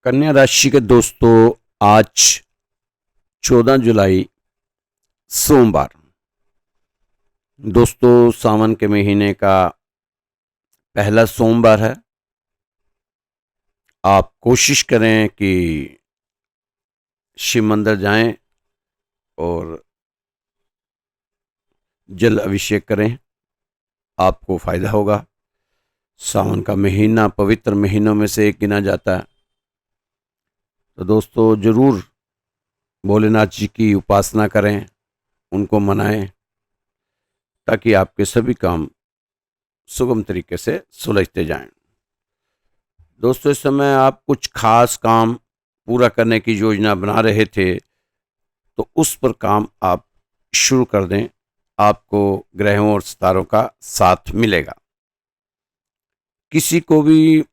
कन्या राशि के दोस्तों, आज 14 जुलाई सोमवार। दोस्तों, सावन के महीने का पहला सोमवार है। आप कोशिश करें कि शिव मंदिर जाएं और जल अभिषेक करें, आपको फायदा होगा। सावन का महीना पवित्र महीनों में से एक गिना जाता है। तो दोस्तों, जरूर भोलेनाथ जी की उपासना करें, उनको मनाएं, ताकि आपके सभी काम सुगम तरीके से सुलझते जाएं। दोस्तों, इस समय आप कुछ खास काम पूरा करने की योजना बना रहे थे, तो उस पर काम आप शुरू कर दें। आपको ग्रहों और सितारों का साथ मिलेगा। किसी को भी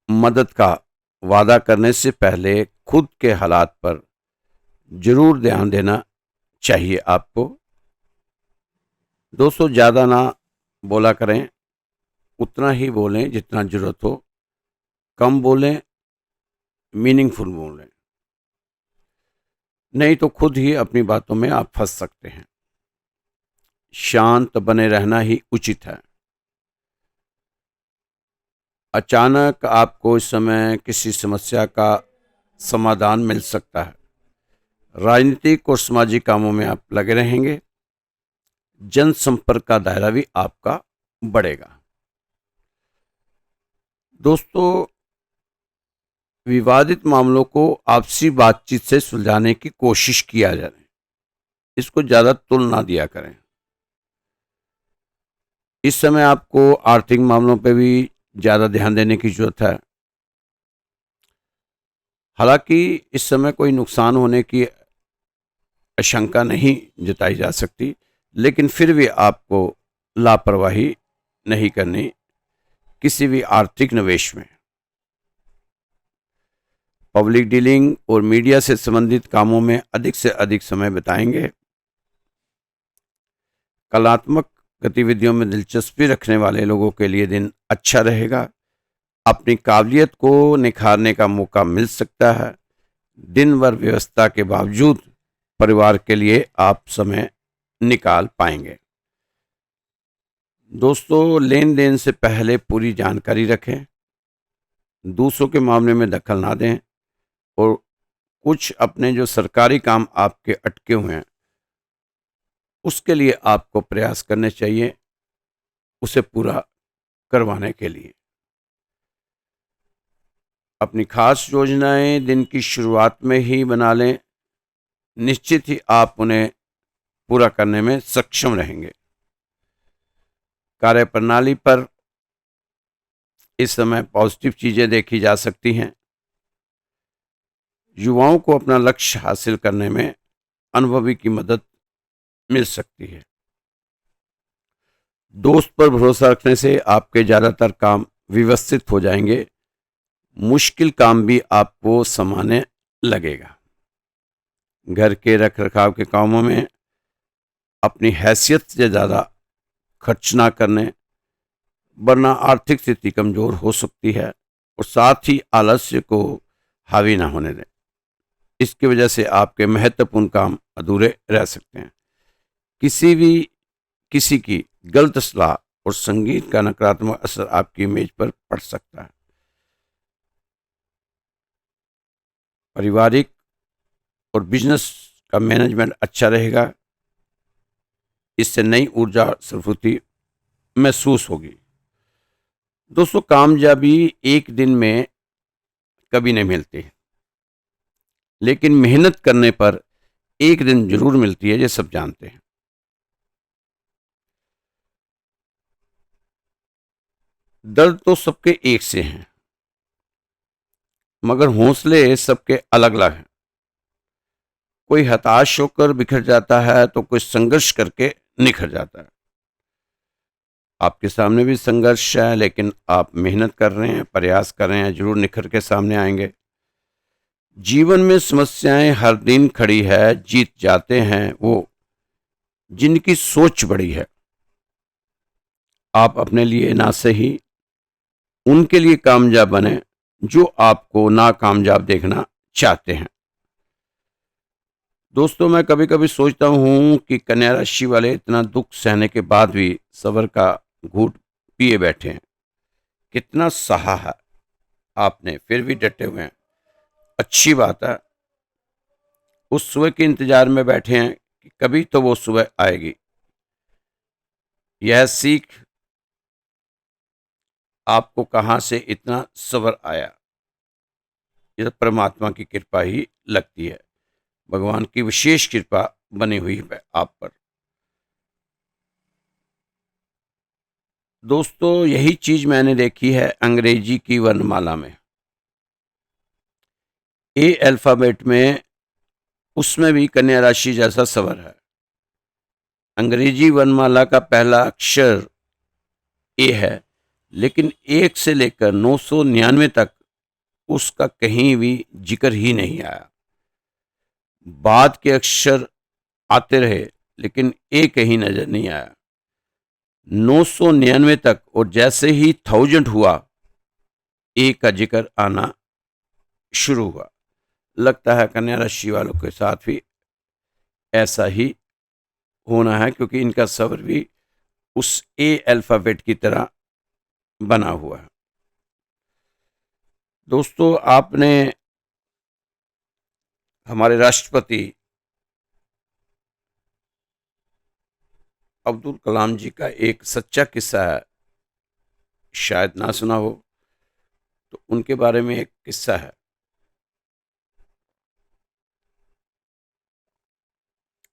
मदद का वादा करने से पहले खुद के हालात पर जरूर ध्यान देना चाहिए आपको। दोस्तों, ज़्यादा ना बोला करें, उतना ही बोलें जितना जरूरत हो। कम बोलें, मीनिंगफुल बोलें, नहीं तो खुद ही अपनी बातों में आप फंस सकते हैं। शांत बने रहना ही उचित है। अचानक आपको इस समय किसी समस्या का समाधान मिल सकता है। राजनीतिक और सामाजिक कामों में आप लगे रहेंगे। जनसंपर्क का दायरा भी आपका बढ़ेगा। दोस्तों, विवादित मामलों को आपसी बातचीत से सुलझाने की कोशिश किया जाए। इसको ज्यादा तुल ना दिया करें। इस समय आपको आर्थिक मामलों पर भी ज्यादा ध्यान देने की जरूरत है। हालांकि इस समय कोई नुकसान होने की आशंका नहीं जताई जा सकती, लेकिन फिर भी आपको लापरवाही नहीं करनी किसी भी आर्थिक निवेश में। पब्लिक डीलिंग और मीडिया से संबंधित कामों में अधिक से अधिक समय बिताएंगे। कलात्मक गतिविधियों में दिलचस्पी रखने वाले लोगों के लिए दिन अच्छा रहेगा। अपनी काबिलियत को निखारने का मौका मिल सकता है। दिन भर व्यवस्था के बावजूद परिवार के लिए आप समय निकाल पाएंगे। दोस्तों, लेन देन से पहले पूरी जानकारी रखें। दूसरों के मामले में दखल ना दें और कुछ अपने जो सरकारी काम आपके अटके हुए हैं, उसके लिए आपको प्रयास करने चाहिए उसे पूरा करवाने के लिए। अपनी खास योजनाएं दिन की शुरुआत में ही बना लें। निश्चित ही आप उन्हें पूरा करने में सक्षम रहेंगे। कार्यप्रणाली पर इस समय पॉजिटिव चीजें देखी जा सकती हैं। युवाओं को अपना लक्ष्य हासिल करने में अनुभवी की मदद मिल सकती है। दोस्त पर भरोसा रखने से आपके ज्यादातर काम व्यवस्थित हो जाएंगे। मुश्किल काम भी आपको संभालने लगेगा। घर के रखरखाव के कामों में अपनी हैसियत से ज्यादा खर्च ना करने, वरना आर्थिक स्थिति कमजोर हो सकती है और साथ ही आलस्य को हावी ना होने दें। इसकी वजह से आपके महत्वपूर्ण काम अधूरे रह सकते हैं। किसी की गलत सलाह और संगीत का नकारात्मक असर आपकी इमेज पर पड़ सकता है। पारिवारिक और बिजनेस का मैनेजमेंट अच्छा रहेगा। इससे नई ऊर्जा स्फूर्ति महसूस होगी। दोस्तों, कामयाबी एक दिन में कभी नहीं मिलती, लेकिन मेहनत करने पर एक दिन जरूर मिलती है, ये सब जानते हैं। दर्द तो सबके एक से हैं, मगर हौसले सबके अलग अलग हैं। कोई हताश होकर बिखर जाता है तो कोई संघर्ष करके निखर जाता है। आपके सामने भी संघर्ष है, लेकिन आप मेहनत कर रहे हैं, प्रयास कर रहे हैं, जरूर निखर के सामने आएंगे। जीवन में समस्याएं हर दिन खड़ी है। जीत जाते हैं वो जिनकी सोच बड़ी है। आप अपने लिए ना सही, उनके लिए कामयाब बने, जो आपको नाकामयाब देखना चाहते हैं। दोस्तों, मैं कभी कभी सोचता हूँ कि कन्या राशि वाले इतना दुख सहने के बाद भी सबर का घूंट पिए बैठे हैं। कितना सहा है आपने, फिर भी डटे हुए हैं। अच्छी बात है। उस सुबह के इंतजार में बैठे हैं कि कभी तो वो सुबह आएगी। यह सीख आपको कहाँ से इतना सब्र आया? यह परमात्मा की कृपा ही लगती है। भगवान की विशेष कृपा बनी हुई है आप पर। दोस्तों, यही चीज मैंने देखी है अंग्रेजी की वर्णमाला में। ए अल्फाबेट में, उसमें भी कन्या राशि जैसा स्वर है। अंग्रेजी वर्णमाला का पहला अक्षर ए है, लेकिन 1 से लेकर 999 तक उसका कहीं भी जिक्र ही नहीं आया। बाद के अक्षर आते रहे, लेकिन ए कहीं नजर नहीं आया। 999 तक, और जैसे ही 1000 हुआ, ए का जिक्र आना शुरू हुआ। लगता है कन्या राशि वालों के साथ भी ऐसा ही होना है, क्योंकि इनका स्वर भी उस ए अल्फाबेट की तरह बना हुआ है। दोस्तों, आपने हमारे राष्ट्रपति अब्दुल कलाम जी का एक सच्चा किस्सा है, शायद ना सुना हो, तो उनके बारे में एक किस्सा है।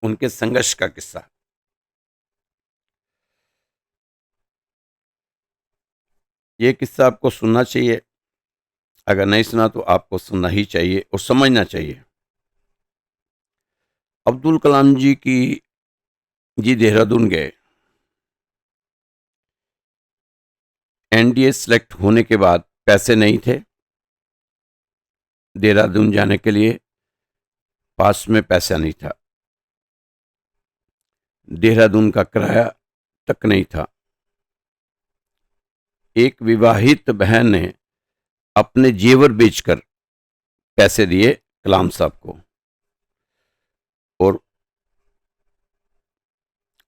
उनके संघर्ष का किस्सा। ये किस्सा आपको सुनना चाहिए। अगर नहीं सुना तो आपको सुनना ही चाहिए और समझना चाहिए। अब्दुल कलाम जी देहरादून गए। एनडीए सेलेक्ट होने के बाद पैसे नहीं थे देहरादून जाने के लिए, पास में पैसा नहीं था, देहरादून का किराया तक नहीं था। एक विवाहित बहन ने अपने जेवर बेचकर पैसे दिए कलाम साहब को, और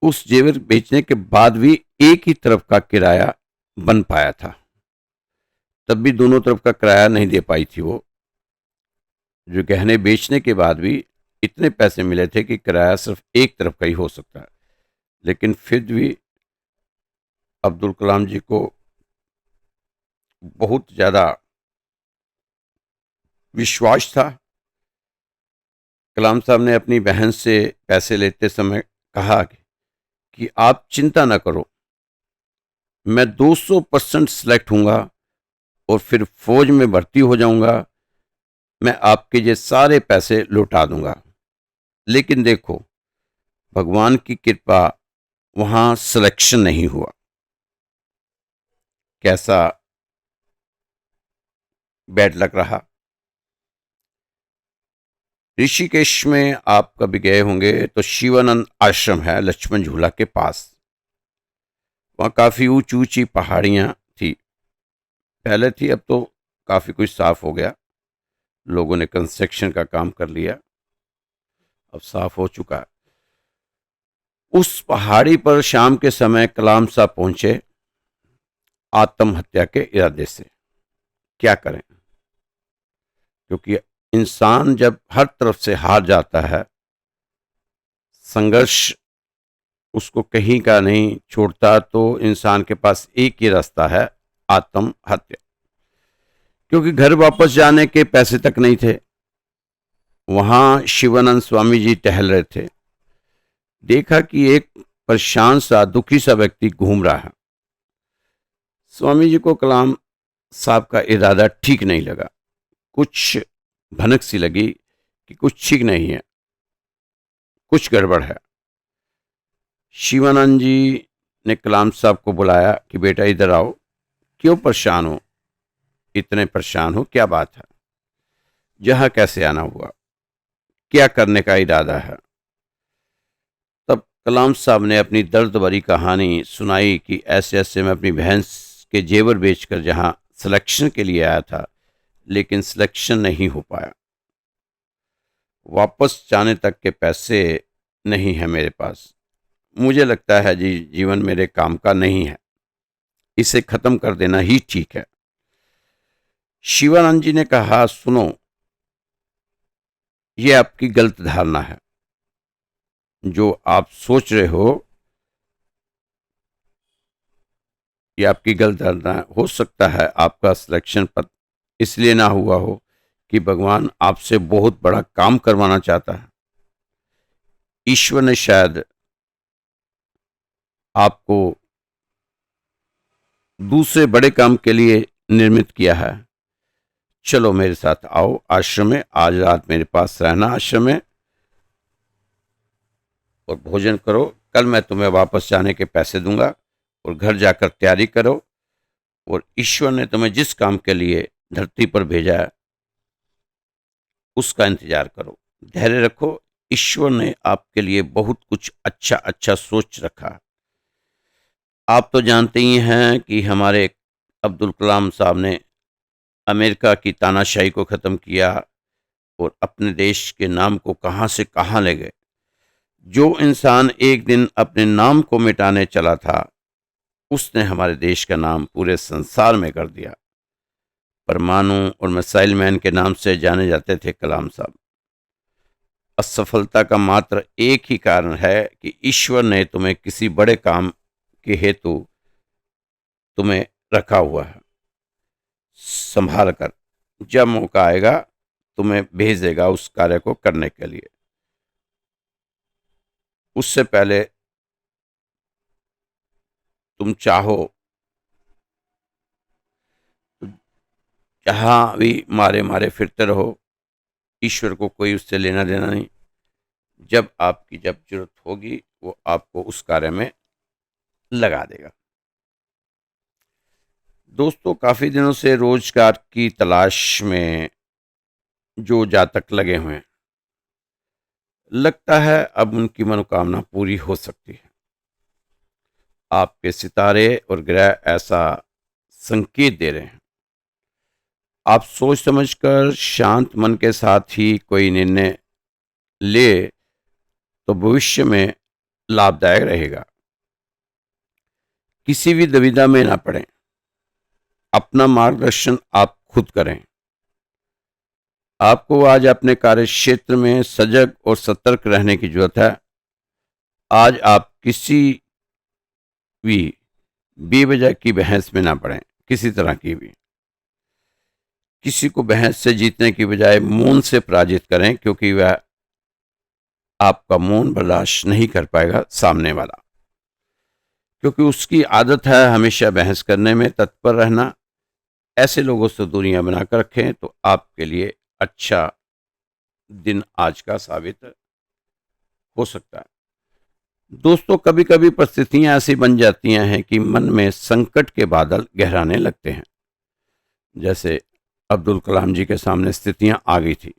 उस जेवर बेचने के बाद भी एक ही तरफ का किराया बन पाया था। तब भी दोनों तरफ का किराया नहीं दे पाई थी वो। जो गहने बेचने के बाद भी इतने पैसे मिले थे कि किराया सिर्फ एक तरफ का ही हो सकता है। लेकिन फिर भी अब्दुल कलाम जी को बहुत ज्यादा विश्वास था। कलाम साहब ने अपनी बहन से पैसे लेते समय कहा कि आप चिंता ना करो, मैं 200% सिलेक्ट हूंगा और फिर फौज में भर्ती हो जाऊंगा, मैं आपके ये सारे पैसे लौटा दूंगा। लेकिन देखो, भगवान की कृपा, वहां सिलेक्शन नहीं हुआ। कैसा बैड लग रहा। ऋषिकेश में आप कभी गए होंगे तो शिवानंद आश्रम है लक्ष्मण झूला के पास। वहाँ काफ़ी ऊंची ऊंची पहाड़ियाँ थी। पहले थी, अब तो काफ़ी कुछ साफ हो गया। लोगों ने कंस्ट्रक्शन का काम कर लिया, अब साफ हो चुका है। उस पहाड़ी पर शाम के समय कलाम साहब पहुंचे आत्महत्या के इरादे से। क्या करें, क्योंकि इंसान जब हर तरफ से हार जाता है, संघर्ष उसको कहीं का नहीं छोड़ता, तो इंसान के पास एक ही रास्ता है, आत्महत्या। क्योंकि घर वापस जाने के पैसे तक नहीं थे। वहां शिवानंद स्वामी जी टहल रहे थे। देखा कि एक परेशान सा, दुखी सा व्यक्ति घूम रहा है। स्वामी जी को कलाम साहब का इरादा ठीक नहीं लगा। कुछ भनक सी लगी कि कुछ ठीक नहीं है, कुछ गड़बड़ है। शिवानंद जी ने कलाम साहब को बुलाया कि बेटा इधर आओ, क्यों परेशान हो, इतने परेशान हो, क्या बात है, जहां कैसे आना हुआ, क्या करने का इरादा है। तब कलाम साहब ने अपनी दर्द भरी कहानी सुनाई कि ऐसे ऐसे मैं अपनी बहन के जेवर बेचकर जहां सिलेक्शन के लिए आया था, लेकिन सिलेक्शन नहीं हो पाया। वापस जाने तक के पैसे नहीं है मेरे पास। मुझे लगता है जी जीवन मेरे काम का नहीं है, इसे खत्म कर देना ही ठीक है। शिवानंद जी ने कहा, सुनो, ये आपकी गलत धारणा है। जो आप सोच रहे हो ये आपकी गलत धारणा है। हो सकता है आपका सिलेक्शन पद इसलिए ना हुआ हो कि भगवान आपसे बहुत बड़ा काम करवाना चाहता है। ईश्वर ने शायद आपको दूसरे बड़े काम के लिए निर्मित किया है। चलो मेरे साथ आओ आश्रम में, आज रात मेरे पास रहना आश्रम में और भोजन करो। कल मैं तुम्हें वापस जाने के पैसे दूंगा और घर जाकर तैयारी करो। और ईश्वर ने तुम्हें जिस काम के लिए धरती पर भेजा है उसका इंतजार करो, धैर्य रखो। ईश्वर ने आपके लिए बहुत कुछ अच्छा अच्छा सोच रखा है। आप तो जानते ही हैं कि हमारे अब्दुल कलाम साहब ने अमेरिका की तानाशाही को ख़त्म किया और अपने देश के नाम को कहां से कहां ले गए। जो इंसान एक दिन अपने नाम को मिटाने चला था उसने हमारे देश का नाम पूरे संसार में कर दिया। परमाणु और मिसाइल मैन के नाम से जाने जाते थे कलाम साहब। असफलता का मात्र एक ही कारण है कि ईश्वर ने तुम्हें किसी बड़े काम के हेतु तुम्हें रखा हुआ है। संभाल कर, जब मौका आएगा तुम्हें भेज देगा उस कार्य को करने के लिए। उससे पहले तुम चाहो तो जहां भी मारे मारे फिरते रहो, ईश्वर को कोई उससे लेना देना नहीं। जब आपकी जब जरूरत होगी वो आपको उस कार्य में लगा देगा। दोस्तों, काफी दिनों से रोजगार की तलाश में जो जातक लगे हुए हैं, लगता है अब उनकी मनोकामना पूरी हो सकती है। आपके सितारे और ग्रह ऐसा संकेत दे रहे हैं। आप सोच समझकर शांत मन के साथ ही कोई निर्णय ले तो भविष्य में लाभदायक रहेगा। किसी भी दुविधा में ना पड़ें। अपना मार्गदर्शन आप खुद करें। आपको आज अपने कार्य क्षेत्र में सजग और सतर्क रहने की जरूरत है। आज आप किसी भी बेवजह की बहस में ना पड़ें, किसी तरह की भी। किसी को बहस से जीतने की बजाय मौन से पराजित करें, क्योंकि वह आपका मौन बर्दाश्त नहीं कर पाएगा सामने वाला, क्योंकि उसकी आदत है हमेशा बहस करने में तत्पर रहना। ऐसे लोगों से दूरियां बनाकर रखें तो आपके लिए अच्छा दिन आज का साबित हो सकता है। दोस्तों, कभी कभी परिस्थितियां ऐसी बन जाती हैं कि मन में संकट के बादल गहराने लगते हैं। जैसे अब्दुल कलाम जी के सामने स्थितियां आ गई थी।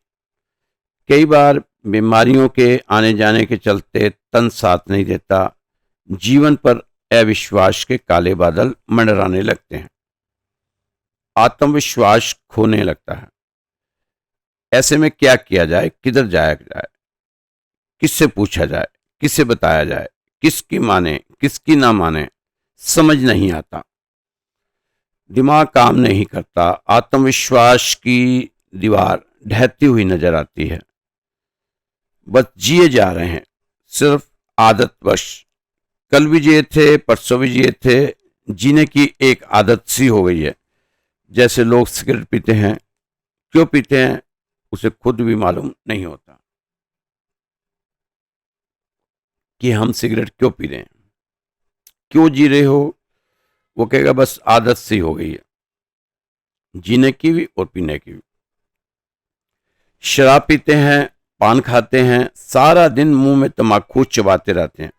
कई बार बीमारियों के आने जाने के चलते तन साथ नहीं देता। जीवन पर अविश्वास के काले बादल मंडराने लगते हैं। आत्मविश्वास खोने लगता है। ऐसे में क्या किया जाए, किधर जाया जाए, किससे पूछा जाए, किसे बताया जाए, किसकी माने किसकी ना माने, समझ नहीं आता। दिमाग काम नहीं करता। आत्मविश्वास की दीवार ढहती हुई नजर आती है। बस जिए जा रहे हैं, सिर्फ आदतवश। कल भी जिए थे, परसों भी जिए थे। जीने की एक आदत सी हो गई है। जैसे लोग सिगरेट पीते हैं, क्यों पीते हैं उसे खुद भी मालूम नहीं होता कि हम सिगरेट क्यों पी रहे हैं, क्यों जी रहे हो। वो कहेगा बस आदत सी हो गई है, जीने की भी और पीने की भी। शराब पीते हैं, पान खाते हैं, सारा दिन मुंह में तम्बाकू चबाते रहते हैं।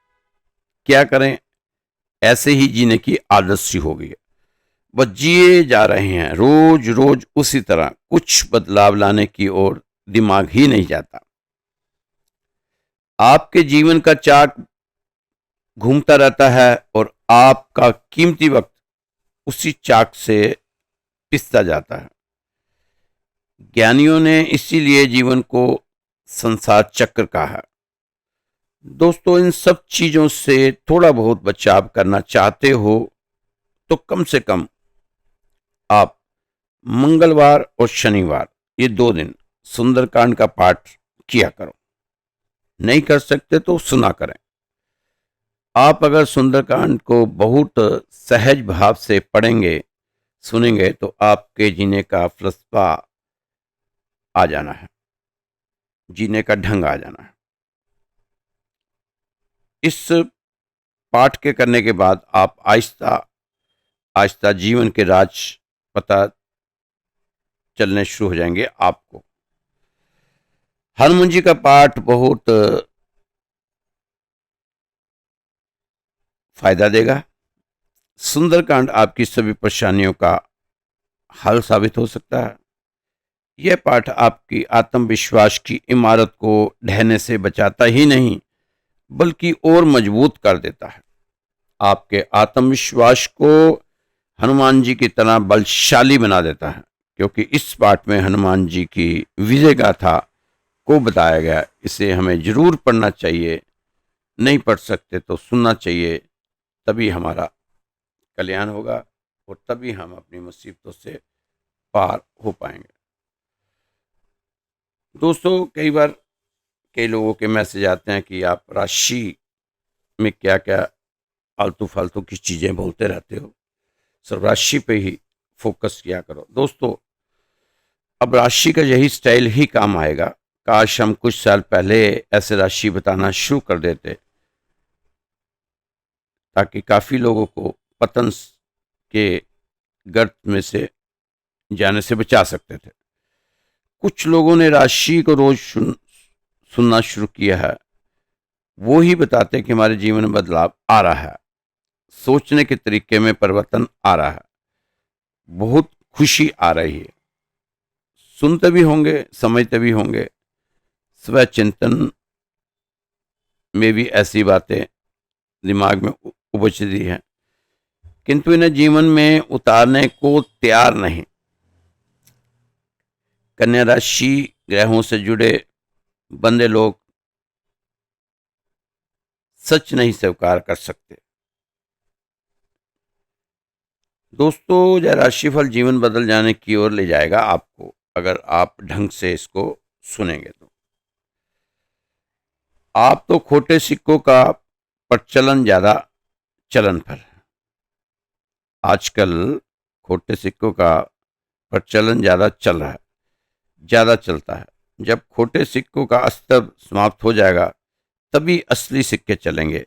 क्या करें, ऐसे ही जीने की आदत सी हो गई है। बस जिए जा रहे हैं, रोज रोज उसी तरह। कुछ बदलाव लाने की ओर दिमाग ही नहीं जाता। आपके जीवन का चाक घूमता रहता है और आपका कीमती वक्त उसी चाक से पिसता जाता है। ज्ञानियों ने इसीलिए जीवन को संसार चक्र कहा है। दोस्तों, इन सब चीजों से थोड़ा बहुत बचाव करना चाहते हो तो कम से कम आप मंगलवार और शनिवार, ये 2 दिन सुंदरकांड का पाठ किया करो। नहीं कर सकते तो सुना करें। आप अगर सुंदरकांड को बहुत सहज भाव से पढ़ेंगे, सुनेंगे, तो आपके जीने का फलसफा आ जाना है, जीने का ढंग आ जाना है। इस पाठ के करने के बाद आप आहिस्ता आहिस्ता जीवन के राज पता चलने शुरू हो जाएंगे आपको। हनुमान जी का पाठ बहुत फायदा देगा। सुंदरकांड आपकी सभी परेशानियों का हल साबित हो सकता है। यह पाठ आपकी आत्मविश्वास की इमारत को ढहने से बचाता ही नहीं, बल्कि और मजबूत कर देता है। आपके आत्मविश्वास को हनुमान जी की तरह बलशाली बना देता है, क्योंकि इस पाठ में हनुमान जी की विजय गाथा को बताया गया। इसे हमें जरूर पढ़ना चाहिए। नहीं पढ़ सकते तो सुनना चाहिए, तभी हमारा कल्याण होगा और तभी हम अपनी मुसीबतों से पार हो पाएंगे। दोस्तों, कई बार कई लोगों के मैसेज आते हैं कि आप राशि में क्या क्या आलतू फालतू की चीजें बोलते रहते हो, सिर्फ राशि पे ही फोकस किया करो। दोस्तों, अब राशि का यही स्टाइल ही काम आएगा। काश हम कुछ साल पहले ऐसे राशि बताना शुरू कर देते, ताकि काफी लोगों को पतन के गर्त में से जाने से बचा सकते थे। कुछ लोगों ने राशि को रोज सुनना शुरू किया है। वो ही बताते कि हमारे जीवन में बदलाव आ रहा है, सोचने के तरीके में परिवर्तन आ रहा है, बहुत खुशी आ रही है। सुनते भी होंगे, समझते भी होंगे। स्व चिंतन में भी ऐसी बातें दिमाग में उपजती हैं, किंतु इन्हें जीवन में उतारने को तैयार नहीं। कन्या राशि ग्रहों से जुड़े बंदे लोग सच नहीं स्वीकार कर सकते। दोस्तों, यह राशिफल जीवन बदल जाने की ओर ले जाएगा आपको, अगर आप ढंग से इसको सुनेंगे तो। आप तो खोटे सिक्कों का प्रचलन ज्यादा चलन पर है। आजकल खोटे सिक्कों का प्रचलन ज्यादा चल रहा है, ज्यादा चलता है। जब खोटे सिक्कों का अस्तर समाप्त हो जाएगा, तभी असली सिक्के चलेंगे,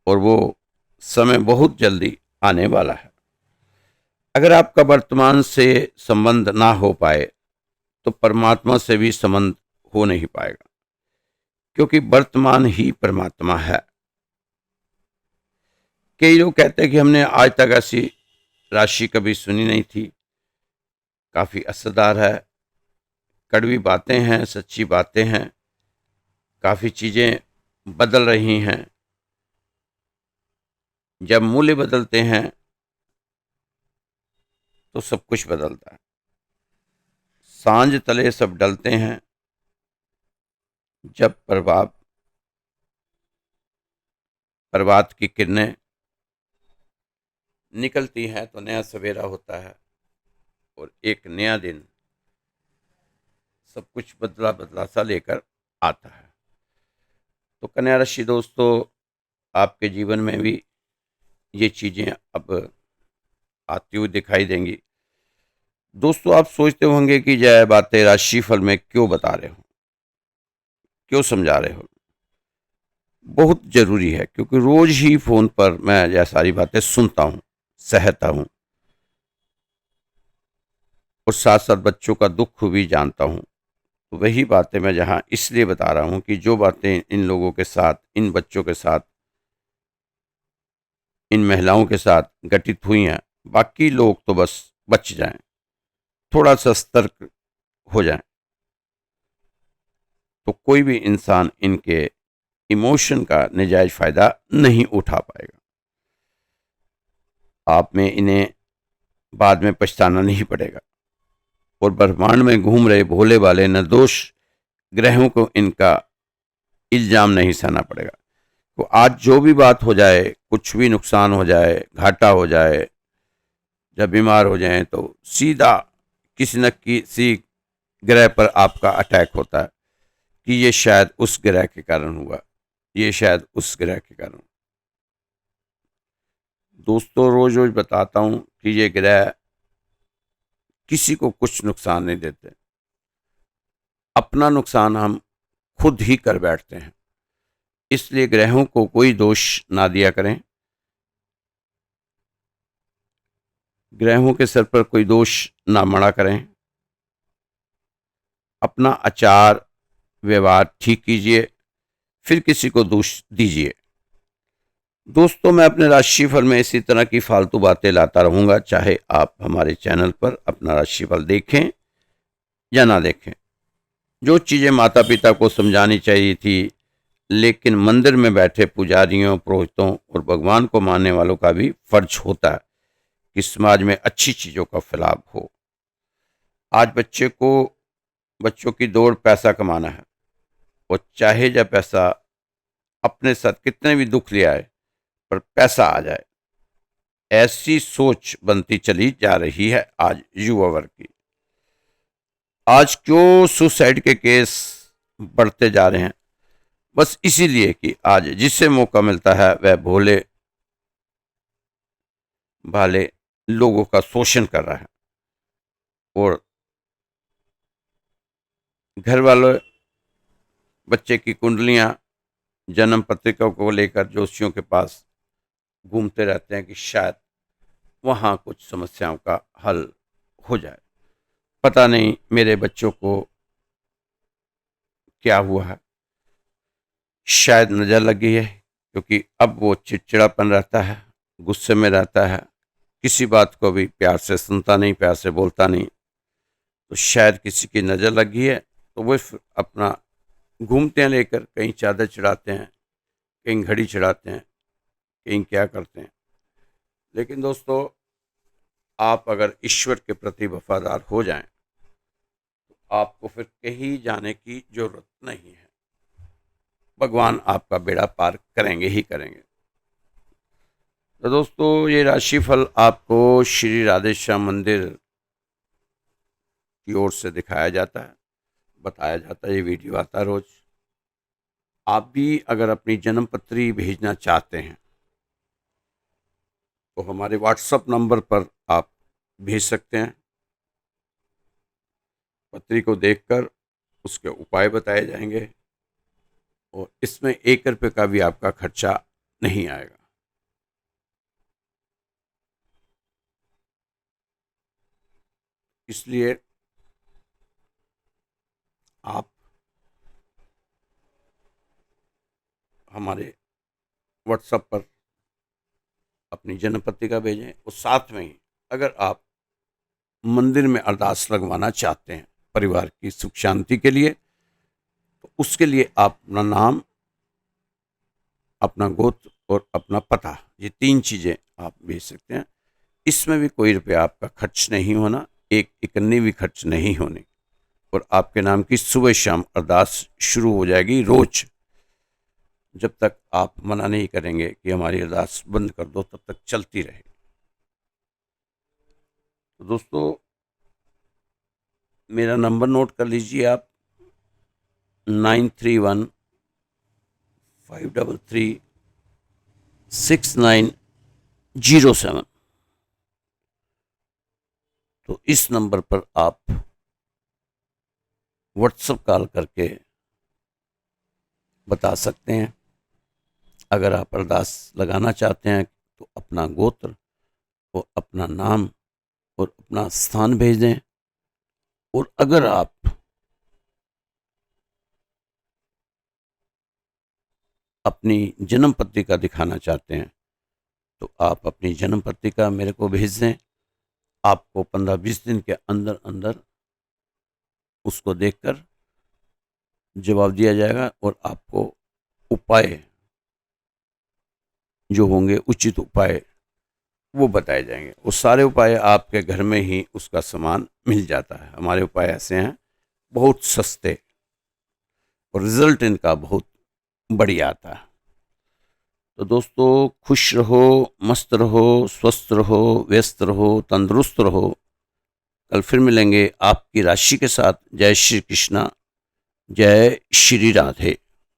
और वो समय बहुत जल्दी आने वाला है। अगर आपका वर्तमान से संबंध ना हो पाए, तो परमात्मा से भी संबंध हो नहीं पाएगा, क्योंकि वर्तमान ही परमात्मा है। कई लोग कहते हैं कि हमने आज तक ऐसी राशि कभी सुनी नहीं थी। काफी असरदार है, कड़वी बातें हैं, सच्ची बातें हैं। काफी चीजें बदल रही हैं। जब मूल्य बदलते हैं तो सब कुछ बदलता है। सांझ तले सब डलते हैं। जब प्रभात की किरणें निकलती हैं तो नया सवेरा होता है, और एक नया दिन सब कुछ बदला बदला सा लेकर आता है। तो कन्या राशि दोस्तों, आपके जीवन में भी ये चीजें अब आती हुई दिखाई देंगी। दोस्तों, आप सोचते होंगे कि यह बातें राशिफल में क्यों बता रहे हो, क्यों समझा रहे हो। बहुत जरूरी है, क्योंकि रोज ही फोन पर मैं यह सारी बातें सुनता हूं, सहता हूं, और साथ साथ बच्चों का दुख भी जानता हूं। तो वही बातें मैं जहां इसलिए बता रहा हूं कि जो बातें इन लोगों के साथ, इन बच्चों के साथ, इन महिलाओं के साथ घटित हुई हैं, बाकी लोग तो बस बच जाएं, थोड़ा सा सतर्क हो जाएं, तो कोई भी इंसान इनके इमोशन का नजायज फायदा नहीं उठा पाएगा। आप में इन्हें बाद में पछताना नहीं पड़ेगा, और ब्रह्मांड में घूम रहे भोले वाले निर्दोष ग्रहों को इनका इल्जाम नहीं सहना पड़ेगा। तो आज जो भी बात हो जाए, कुछ भी नुकसान हो जाए, घाटा हो जाए, जब बीमार हो जाए, तो सीधा किसी न किसी ग्रह पर आपका अटैक होता है कि ये शायद उस ग्रह के कारण हुआ, ये शायद उस ग्रह के कारण। दोस्तों, रोज रोज बताता हूं कि ये ग्रह किसी को कुछ नुकसान नहीं देते, अपना नुकसान हम खुद ही कर बैठते हैं। इसलिए ग्रहों को कोई दोष ना दिया करें, ग्रहों के सर पर कोई दोष ना मड़ा करें। अपना आचार व्यवहार ठीक कीजिए, फिर किसी को दोष दीजिए। दोस्तों, मैं अपने राशिफल में इसी तरह की फालतू बातें लाता रहूंगा, चाहे आप हमारे चैनल पर अपना राशिफल देखें या ना देखें। जो चीज़ें माता पिता को समझानी चाहिए थी, लेकिन मंदिर में बैठे पुजारियों, पुरोहितों और भगवान को मानने वालों का भी फर्ज होता है कि समाज में अच्छी चीज़ों का फैलाव हो। आज बच्चों की दौड़ पैसा कमाना है, और चाहे जब पैसा अपने साथ कितने भी दुख ले आए, पर पैसा आ जाए, ऐसी सोच बनती चली जा रही है आज युवा वर्ग की। आज क्यों सुसाइड के केस बढ़ते जा रहे हैं? बस इसीलिए कि आज जिससे मौका मिलता है वह भोले भाले लोगों का शोषण कर रहा है, और घर वाले बच्चे की कुंडलियां, जन्म पत्रिका को लेकर जोशियों के पास घूमते रहते हैं कि शायद वहां कुछ समस्याओं का हल हो जाए। पता नहीं मेरे बच्चों को क्या हुआ है, शायद नजर लगी है, क्योंकि अब वो चिड़चिड़ापन रहता है, गुस्से में रहता है, किसी बात को भी प्यार से सुनता नहीं, प्यार से बोलता नहीं। तो शायद किसी की नज़र लगी है, तो वो अपना घूमते हैं लेकर, कहीं चादर चढ़ाते हैं, कहीं घड़ी चढ़ाते हैं, कहीं क्या करते हैं। लेकिन दोस्तों, आप अगर ईश्वर के प्रति वफादार हो जाएं, तो आपको फिर कहीं जाने की जरूरत नहीं है। भगवान आपका बेड़ा पार करेंगे ही करेंगे। तो दोस्तों, ये राशिफल आपको श्री राधेश्याम मंदिर की ओर से दिखाया जाता है, बताया जाता है, ये वीडियो आता है रोज। आप भी अगर अपनी जन्म पत्री भेजना चाहते हैं तो हमारे व्हाट्सएप नंबर पर आप भेज सकते हैं। पत्री को देखकर उसके उपाय बताए जाएंगे, और इसमें 1 रुपये का भी आपका खर्चा नहीं आएगा। इसलिए आप हमारे व्हाट्सएप पर अपनी जन्म पत्रिका भेजें, और साथ में ही अगर आप मंदिर में अरदास लगवाना चाहते हैं परिवार की सुख शांति के लिए, तो उसके लिए आप अपना नाम, अपना गोत्र और अपना पता, ये 3 चीज़ें आप भेज सकते हैं। इसमें भी कोई रुपया आपका खर्च नहीं होना, एक इकन्नी भी खर्च नहीं होनी, और आपके नाम की सुबह शाम अरदास शुरू हो जाएगी रोज, जब तक आप मना नहीं करेंगे कि हमारी अरदास बंद कर दो, तब तक चलती रहे। तो दोस्तों, मेरा नंबर नोट कर लीजिए आप, 9315336907। तो इस नंबर पर आप व्हाट्सएप कॉल करके बता सकते हैं। अगर आप अरदास लगाना चाहते हैं तो अपना गोत्र और अपना नाम और अपना स्थान भेज दें, और अगर आप अपनी जन्म पत्रिका दिखाना चाहते हैं तो आप अपनी जन्म पत्रिका मेरे को भेज दें। आपको 15-20 दिन के अंदर अंदर उसको देखकर जवाब दिया जाएगा, और आपको उपाय जो होंगे, उचित उपाय वो बताए जाएंगे। वो सारे उपाय आपके घर में ही उसका सामान मिल जाता है। हमारे उपाय ऐसे हैं, बहुत सस्ते, और रिजल्ट इनका बहुत बढ़िया आता है। तो दोस्तों, खुश रहो, मस्त रहो, स्वस्थ रहो, व्यस्त रहो, तंदुरुस्त रहो। कल फिर मिलेंगे आपकी राशि के साथ। जय श्री कृष्णा, जय श्री राधे।